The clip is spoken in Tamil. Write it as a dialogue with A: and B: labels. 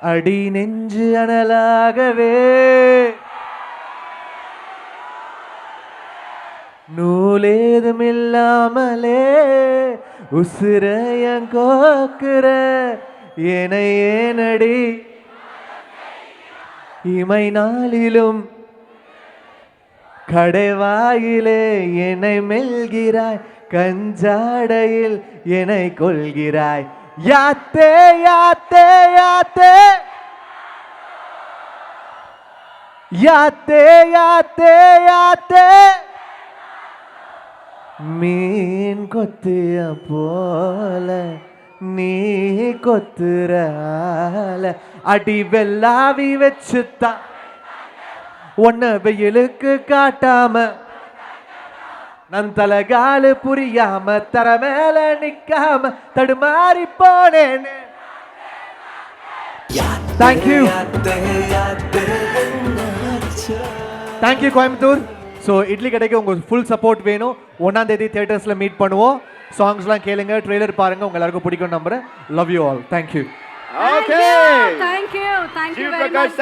A: அடி நெஞ்சு அனலாகவே நூலேதும் இல்லாமலே உசுரையன் கோக்குற என்னை ஏனடி இமை நாளிலும் கடைவாயிலே என்னை மெல்கிறாய் கஞ்சாடையில் என்னை கொள்கிறாய் யாத்தே யாத்தே யாத்தே யாத்தே யாத்தே யாத்தே மீன் கொத்திய போல நீ கொத்துறால அடி வெள்ளாவி வச்சுத்தான் உன்னை வெயிலுக்கு காட்டாம நன் தலகாலு புரியாம தர மேல நிக்காம தடுமாறி போனேன். Thank you thank you Coimbatore. So idli கடைக்கு உங்களுக்கு ஃபுல் சப்போர்ட் வேணும். 1ஆம் தேதி தியேட்டர்ஸில் மீட் பண்ணுவோம். சாங்ஸ்லாம் கேளுங்க, ட்ரெய்லர் பாருங்க, உங்க எல்லாருக்கும் பிடிக்கும் நம்புறேன். Love you all. Thank you.
B: Thank you. Thank you very much.